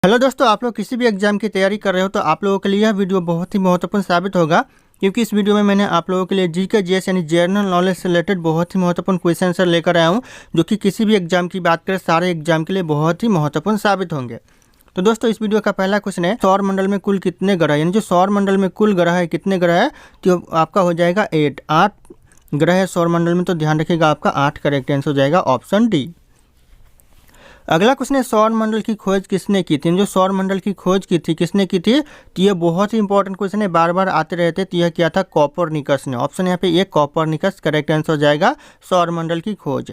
Hello दोस्तों, आप लोग किसी भी एग्जाम की तैयारी कर रहे हो तो आप लोगों के लिए यह वीडियो बहुत ही महत्वपूर्ण साबित होगा, क्योंकि इस वीडियो में मैंने आप लोगों के लिए जीके जीएस यानी जनरल नॉलेज से रिलेटेड बहुत ही महत्वपूर्ण क्वेश्चन आंसर लेकर आया हूं, जो कि किसी भी एग्जाम की बात करें सारे एग्जाम के लिए बहुत ही महत्वपूर्ण साबित होंगे। तो दोस्तों, इस वीडियो का पहला क्वेश्चन है, सौर मंडल में कुल कितने ग्रह, यानी जो सौर मंडल में कुल ग्रह है कितने ग्रह है, तो आपका हो जाएगा 8 ग्रह है सौर मंडल में। तो ध्यान रखिएगा, आपका 8 करेक्ट आंसर हो जाएगा ऑप्शन डी। अगला क्वेश्चन है, सौर मंडल की खोज किसने की थी। जो सौर मंडल की खोज की थी किसने की थी, तो ये बहुत ही इंपॉर्टेंट क्वेश्चन है, बार बार आते रहते। तो यह क्या था, कोपरनिकस ने। ऑप्शन यहाँ पे ये कोपरनिकस करेक्ट आंसर हो जाएगा सौर मंडल की खोज।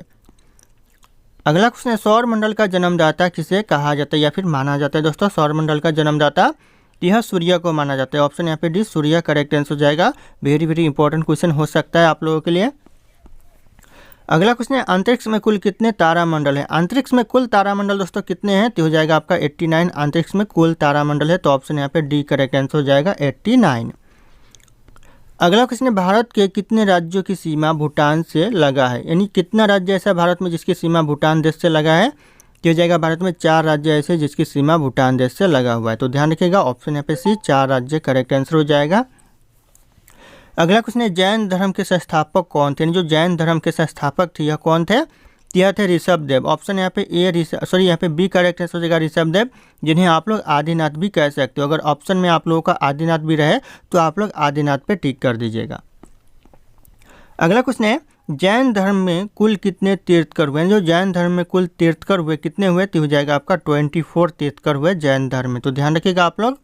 अगला क्वेश्चन है, सौर मंडल का जन्मदाता किसे कहा जाता है या फिर माना जाता है। दोस्तों, सौर मंडल का जन्मदाता यह सूर्य को माना जाता है। ऑप्शन यहाँ पे डी, सूर्य करेक्ट आंसर हो जाएगा। वेरी वेरी इंपॉर्टेंट क्वेश्चन हो सकता है आप लोगों के लिए। अगला क्वेश्चन है, अंतरिक्ष में कुल कितने तारामंडल है। अंतरिक्ष में कुल तारामंडल दोस्तों कितने हैं, तो हो जाएगा आपका 89 अंतरिक्ष में कुल तारामंडल है। तो ऑप्शन यहाँ पे डी करेक्ट आंसर हो जाएगा 89। अगला क्वेश्चन है, भारत के कितने राज्यों की सीमा भूटान से लगा है, यानी कितना राज्य ऐसा भारत में जिसकी सीमा भूटान देश से लगा है। तो हो जाएगा भारत में 4 राज्य ऐसे जिसकी सीमा भूटान देश से लगा हुआ है। तो ध्यान रखिएगा, ऑप्शन यहाँ पे सी 4 राज्य करेक्ट आंसर हो जाएगा। अगला क्वेश्चन है, जैन धर्म के संस्थापक कौन थे। जो जैन धर्म के संस्थापक थे यह कौन थे, यह थे ऋषभदेव। ऑप्शन यहाँ पे ए यहाँ पे बी करेक्ट आंसर हो जाएगा ऋषभदेव, जिन्हें आप लोग आदिनाथ भी कह सकते हो। अगर ऑप्शन में आप लोगों का आदिनाथ भी रहे तो आप लोग आदिनाथ पे टिक कर दीजिएगा। अगला क्वेश्चन है, जैन धर्म में कुल कितने तीर्थकर हुए। जो जैन धर्म में कुल तीर्थकर हुए कितने हुए, तो हो जाएगा आपका 24 तीर्थकर हुए जैन धर्म में। तो ध्यान रखिएगा आप लोग।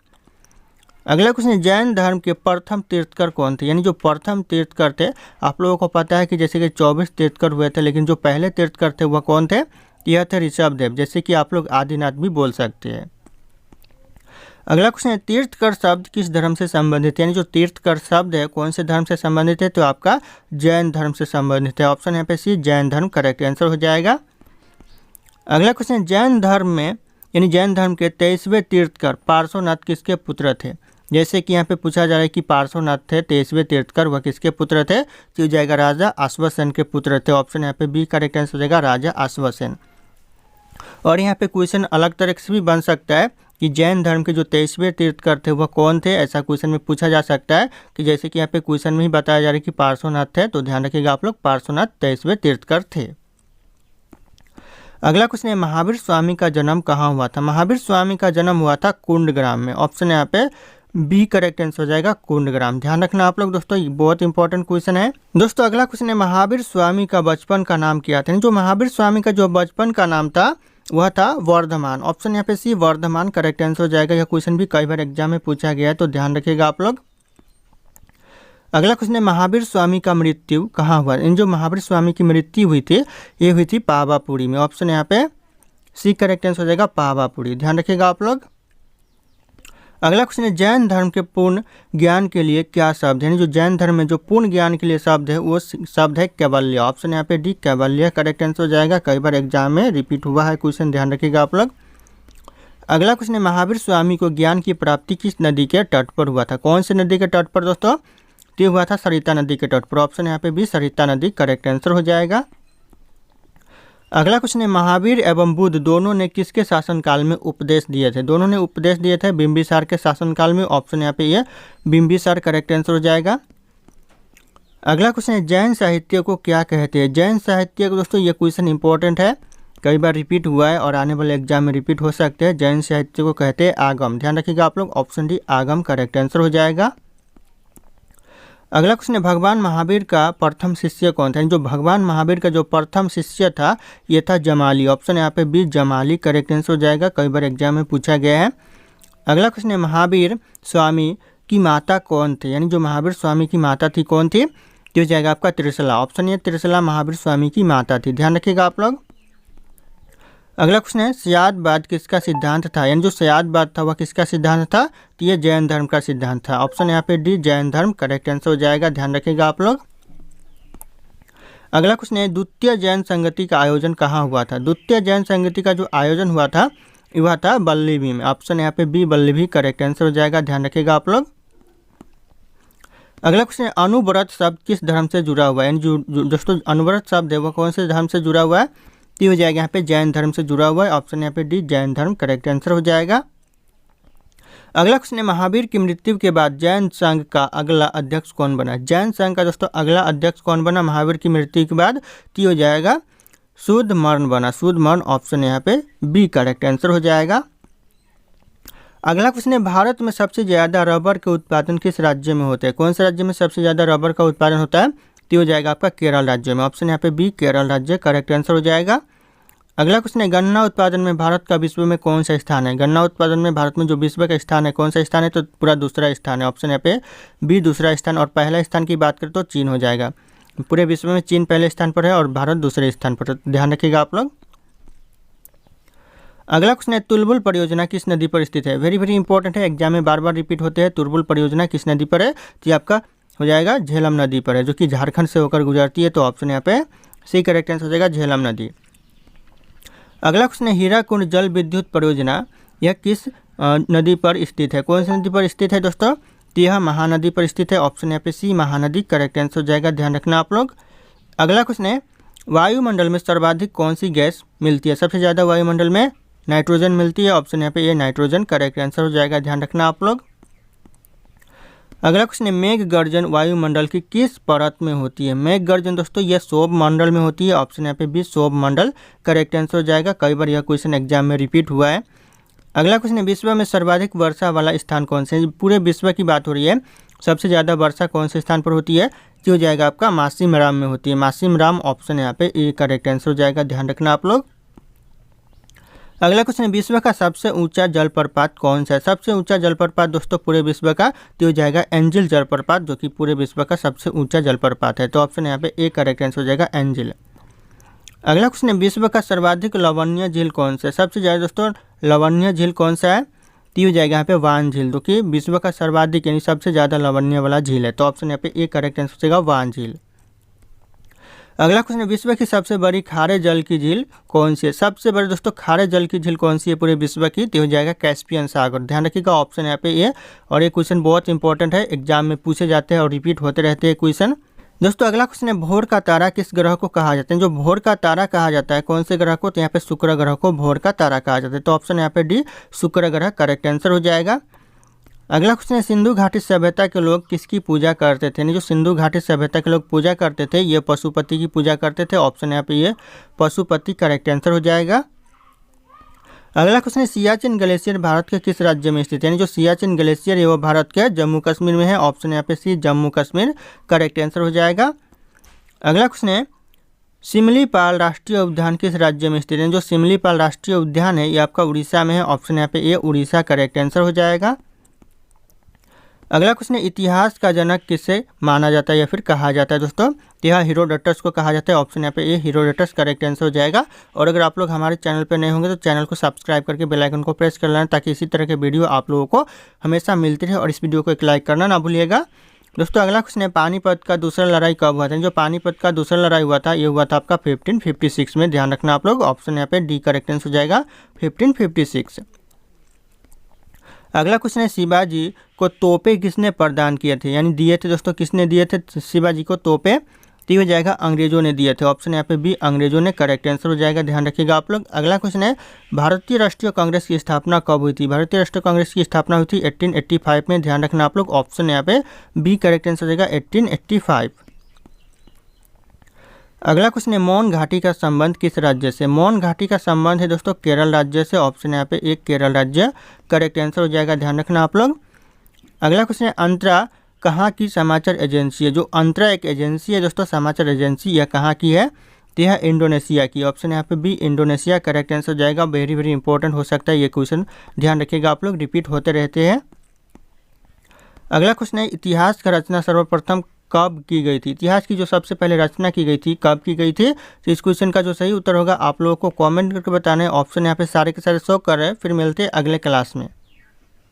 अगला क्वेश्चन है, जैन धर्म के प्रथम तीर्थकर कौन थे, यानी जो प्रथम तीर्थकर थे। आप लोगों को पता है कि जैसे कि 24 तीर्थकर हुए थे, लेकिन जो पहले तीर्थकर थे वह कौन थे, यह थे ऋषभदेव, जैसे कि आप लोग आदिनाथ भी बोल सकते हैं। अगला क्वेश्चन है, तीर्थकर शब्द किस धर्म से संबंधित है, यानी जो तीर्थकर शब्द है कौन से धर्म से संबंधित है, तो आपका जैन धर्म से संबंधित है। ऑप्शन यहाँ पे सी जैन धर्म करेक्ट आंसर हो जाएगा। अगला क्वेश्चन है, जैन धर्म में यानी जैन धर्म के 23वें तीर्थकर पार्श्वनाथ किसके पुत्र थे। जैसे कि यहाँ पे पूछा जा रहा है कि पार्श्वनाथ थे 23वें तीर्थकर, वह किसके पुत्र थे, तो हो जाएगा राजा अश्वसेन के पुत्र थे। ऑप्शन यहाँ पे बी करेक्ट आंसर हो जाएगा राजा अश्वसेन। और यहाँ पे क्वेश्चन अलग तरह से भी बन सकता है कि जैन धर्म के जो 23वें तीर्थकर थे वह कौन थे, ऐसा क्वेश्चन में पूछा जा सकता है। कि जैसे कि यहाँ पे क्वेश्चन में ही बताया जा रहा है कि पार्श्वनाथ थे, तो ध्यान रखिएगा आप लोग, पार्श्वनाथ 23वें तीर्थकर थे। अगला क्वेश्चन है, महावीर स्वामी का जन्म कहाँ हुआ था। महावीर स्वामी का जन्म हुआ था कुंडग्राम में। ऑप्शन यहाँ पे बी करेक्ट आंसर हो जाएगा कुंडग्राम। ध्यान रखना आप लोग दोस्तों, ये बहुत इंपॉर्टेंट क्वेश्चन है। दोस्तों, अगला क्वेश्चन है, महावीर स्वामी का बचपन का नाम क्या था। जो महावीर स्वामी का जो बचपन का नाम था वह था वर्धमान। ऑप्शन यहाँ पे सी वर्धमान करेक्ट आंसर हो जाएगा। यह क्वेश्चन भी कई बार एग्जाम में पूछा गया है, तो ध्यान रखिएगा आप लोग। अगला क्वेश्चन है, महावीर स्वामी का मृत्यु कहाँ हुआ। इन जो महावीर स्वामी की मृत्यु हुई थी ये हुई थी पावापुरी में। ऑप्शन यहाँ पे सी करेक्ट आंसर हो जाएगा पावापुरी। ध्यान रखिएगा आप लोग। अगला क्वेश्चन है, जैन धर्म के पूर्ण ज्ञान के लिए क्या शब्द है। यानी जो जैन धर्म में जो पूर्ण ज्ञान के लिए शब्द है वो शब्द है कैवल्य। ऑप्शन यहाँ पे डी कैवल्य करेक्ट आंसर हो जाएगा। कई बार एग्जाम में रिपीट हुआ है क्वेश्चन, ध्यान रखिएगा आप लोग। अगला क्वेश्चन है, महावीर स्वामी को ज्ञान की प्राप्ति किस नदी के तट पर हुआ था। कौन सी नदी के तट पर दोस्तों, तो हुआ था सरिता नदी के तट पर। ऑप्शन यहाँ पे भी सरिता नदी करेक्ट आंसर हो जाएगा। अगला क्वेश्चन है, महावीर एवं बुद्ध दोनों ने किसके शासनकाल में उपदेश दिए थे। दोनों ने उपदेश दिए थे बिंबिसार के शासनकाल में। ऑप्शन यहाँ पे ये बिंबिसार करेक्ट आंसर हो जाएगा। अगला क्वेश्चन है, जैन साहित्य को क्या कहते हैं। जैन साहित्य को दोस्तों ये क्वेश्चन इंपॉर्टेंट है, कई बार रिपीट हुआ है और आने वाले एग्जाम में रिपीट हो सकते हैं। जैन साहित्य को कहते हैं आगम। ध्यान रखिएगा आप लोग, ऑप्शन डी आगम करेक्ट आंसर हो जाएगा। अगला क्वेश्चन है, भगवान महावीर का प्रथम शिष्य कौन था। जो भगवान महावीर का जो प्रथम शिष्य था ये था जमाली। ऑप्शन यहाँ पे बी जमाली करेक्ट आंसर हो जाएगा। कई बार एग्जाम में पूछा गया है। अगला क्वेश्चन है, महावीर स्वामी की माता कौन थे। यानी जो महावीर स्वामी की माता थी कौन थी, तो हो जाएगा आपका त्रिशला। ऑप्शन ये त्रिशला महावीर स्वामी की माता थी। ध्यान रखिएगा आप लोग। अगला क्वेश्चन है, सयादवाद किसका सिद्धांत था। यानी जो सयादवाद था वह किसका सिद्धांत था, तो ये जैन धर्म का सिद्धांत था। ऑप्शन यहाँ पे डी जैन धर्म करेक्ट आंसर हो जाएगा। ध्यान रखिएगा आप लोग। अगला क्वेश्चन है, द्वितीय जैन संगति का आयोजन कहाँ हुआ था। द्वितीय जैन संगति का जो आयोजन हुआ था वह था बल्लभी में। ऑप्शन यहाँ पे बी बल्लभी करेक्ट आंसर हो जाएगा। ध्यान रखिएगा आप लोग। अगला क्वेश्चन है, अनुव्रत शब्द किस धर्म से जुड़ा हुआ है। यानी जो दोस्तों अनुव्रत शब्द है वह कौन से धर्म से जुड़ा हुआ है, तो हो जाएगा यहाँ पे जैन धर्म से जुड़ा हुआ है। ऑप्शन यहाँ पे डी जैन धर्म करेक्ट आंसर हो जाएगा। अगला क्वेश्चन है, महावीर की मृत्यु के बाद जैन संघ का अगला अध्यक्ष कौन बना? जैन संघ का दोस्तों अगला अध्यक्ष कौन बना महावीर की मृत्यु के बाद? तो हो जाएगा सुधमर्ण बना। सुधमर्ण ऑप्शन यहाँ पे बी करेक्ट आंसर हो जाएगा। अगला क्वेश्चन है, भारत में सबसे ज़्यादा रबर के उत्पादन किस राज्य में होते हैं? कौन से राज्य में सबसे ज़्यादा रबर का उत्पादन होता है? तो हो जाएगा आपका केरल राज्य में। ऑप्शन यहाँ पे बी केरल राज्य करेक्ट आंसर हो जाएगा। अगला क्वेश्चन है, गन्ना उत्पादन में भारत का विश्व में कौन सा स्थान है? गन्ना उत्पादन में भारत में जो विश्व का स्थान है कौन सा स्थान है? तो पूरा दूसरा स्थान है। ऑप्शन यहाँ पे बी दूसरा स्थान। और पहला स्थान की बात करें तो चीन हो जाएगा। पूरे विश्व में चीन पहले स्थान पर है और भारत दूसरे स्थान पर, ध्यान रखिएगा आप लोग। अगला क्वेश्चन है, तुलबुल परियोजना किस नदी पर स्थित है? वेरी वेरी इंपॉर्टेंट है, एग्जाम में बार बार रिपीट होते हैं। तुलबुल परियोजना किस नदी पर है? तो ये आपका हो जाएगा झेलम नदी पर है, जो कि झारखंड से होकर गुजरती है। तो ऑप्शन यहाँ पे सी करेक्ट आंसर हो जाएगा झेलम नदी। अगला क्वेश्चन है, हीराकुंड जल विद्युत परियोजना यह किस नदी पर स्थित है? कौन सी नदी पर स्थित है दोस्तों? तो यह महानदी पर स्थित है। ऑप्शन यहाँ पे सी महानदी करेक्ट आंसर हो जाएगा, ध्यान रखना आप लोग। अगला क्वेश्चन है, वायुमंडल में सर्वाधिक कौन सी गैस मिलती है? सबसे ज़्यादा वायुमंडल में नाइट्रोजन मिलती है। ऑप्शन यहाँ पे ये नाइट्रोजन करेक्ट आंसर हो जाएगा, ध्यान रखना आप लोग। अगला क्वेश्चन है, मेघ गर्जन वायुमंडल की किस परत में होती है? मेघ गर्जन दोस्तों यह शोभ मंडल में होती है। ऑप्शन यहाँ पे भी शोभ मंडल करेक्ट आंसर हो जाएगा। कई बार यह क्वेश्चन एग्जाम में रिपीट हुआ है। अगला क्वेश्चन है, विश्व में सर्वाधिक वर्षा वाला स्थान कौन से है? पूरे विश्व की बात हो रही है, सबसे ज़्यादा वर्षा कौन से स्थान पर होती है? जो हो जाएगा आपका मासिमराम में होती है। मासिमराम ऑप्शन यहाँ पे ए करेक्ट आंसर हो जाएगा, ध्यान रखना आप लोग। अगला क्वेश्चन है, विश्व का सबसे ऊंचा जलप्रपात कौन सा है? सबसे ऊंचा जलप्रपात दोस्तों पूरे विश्व का तो हो जाएगा एंजिल जलप्रपात, जो कि पूरे विश्व का सबसे ऊंचा जलप्रपात है। तो ऑप्शन यहाँ पे ए करेक्ट आंसर हो जाएगा एंजिल। अगला क्वेश्चन है, विश्व का सर्वाधिक लवणीय झील कौन सा है? सबसे ज़्यादा दोस्तों लवणीय झील कौन सा है? तो हो जाएगा यहाँ पे वान झील, जो कि विश्व का सर्वाधिक यानी सबसे ज़्यादा लवणीय वाला झील है। तो ऑप्शन यहाँ पे ए करेक्ट आंसर हो जाएगा वान झील। अगला क्वेश्चन है, विश्व की सबसे बड़ी खारे जल की झील कौन सी है? सबसे बड़ी दोस्तों खारे जल की झील कौन सी है पूरे विश्व की? तो हो जाएगा कैस्पियन सागर, ध्यान रखिएगा ऑप्शन यहाँ पे ये। और ये क्वेश्चन बहुत इंपॉर्टेंट है, एग्जाम में पूछे जाते हैं और रिपीट होते रहते हैं क्वेश्चन। दोस्तों अगला क्वेश्चन है, भोर का तारा किस ग्रह को कहा जाता है? जो भोर का तारा कहा जाता है कौन से ग्रह को? तो यहाँ पे शुक्र ग्रह को भोर का तारा कहा जाता है। तो ऑप्शन यहाँ पे डी शुक्र ग्रह करेक्ट आंसर हो जाएगा। अगला क्वेश्चन है, सिंधु घाटी सभ्यता के लोग किसकी पूजा करते थे? यानी जो सिंधु घाटी सभ्यता के लोग पूजा करते थे ये पशुपति की पूजा करते थे। ऑप्शन यहाँ पे ये पशुपति करेक्ट आंसर हो जाएगा। अगला क्वेश्चन है, सियाचिन ग्लेशियर भारत के किस राज्य में स्थित है? यानी जो सियाचिन ग्लेशियर है वो भारत के जम्मू कश्मीर में है। ऑप्शन यहाँ पे सी जम्मू कश्मीर करेक्ट आंसर हो जाएगा। अगला क्वेश्चन है, सिमलीपाल राष्ट्रीय उद्यान किस राज्य में स्थित है? जो सिमलीपाल राष्ट्रीय उद्यान है ये आपका उड़ीसा में है। ऑप्शन यहाँ पे ए उड़ीसा करेक्ट आंसर हो जाएगा। अगला क्वेश्चन है, इतिहास का जनक किसे माना जाता है या फिर कहा जाता है? दोस्तों यह हीरोडोटस को कहा जाता है। ऑप्शन यहाँ पे ए हीरोडोटस करेक्ट आंसर हो जाएगा। और अगर आप लोग हमारे चैनल पर नए होंगे तो चैनल को सब्सक्राइब करके बेल आइकन को प्रेस कर लेना, ताकि इसी तरह के वीडियो आप लोगों को हमेशा मिलती रहे। और इस वीडियो को एक लाइक करना ना भूलिएगा। दोस्तों अगला क्वेश्चन है, पानीपत का दूसरा लड़ाई कब हुआ था? जो पानीपत का दूसरा लड़ाई हुआ था ये हुआ था आपका 1556 में, ध्यान रखना आप लोग। ऑप्शन यहाँ पे डी करेक्ट आंसर हो जाएगा 1556। अगला क्वेश्चन है, शिवाजी को तोपे किसने प्रदान किए थे? यानी दिए थे दोस्तों, किसने दिए थे शिवाजी को तोपे? तो हो जाएगा अंग्रेजों ने दिए थे। ऑप्शन यहाँ पे बी अंग्रेजों ने करेक्ट आंसर हो जाएगा, ध्यान रखिएगा आप लोग। अगला क्वेश्चन है, भारतीय राष्ट्रीय कांग्रेस की स्थापना कब हुई थी? भारतीय राष्ट्रीय कांग्रेस की स्थापना हुई थी 1885 में, ध्यान रखना आप लोग। ऑप्शन यहाँ पे बी करेक्ट आंसर हो जाएगा 1885। अगला क्वेश्चन है, मौन घाटी का संबंध किस राज्य से? मौन घाटी का संबंध है दोस्तों केरल राज्य से। ऑप्शन यहाँ पे एक केरल राज्य करेक्ट आंसर हो जाएगा, ध्यान रखना आप लोग। अगला क्वेश्चन है, अंतरा कहाँ की समाचार एजेंसी है? जो अंतरा एक एजेंसी है दोस्तों, समाचार एजेंसी, यह कहाँ की है? तो यह इंडोनेशिया की। ऑप्शन यहाँ पे बी इंडोनेशिया करेक्ट आंसर हो जाएगा। वेरी वेरी इंपॉर्टेंट हो सकता है ये क्वेश्चन, ध्यान रखिएगा आप लोग, रिपीट होते रहते हैं। अगला क्वेश्चन है, इतिहास का रचना सर्वप्रथम कब की गई थी? इतिहास की जो सबसे पहले रचना की गई थी कब की गई थी? तो इस क्वेश्चन का जो सही उत्तर होगा आप लोगों को कमेंट करके बताना है। ऑप्शन यहाँ पे सारे के सारे शो कर रहे हैं। फिर मिलते हैं अगले क्लास में।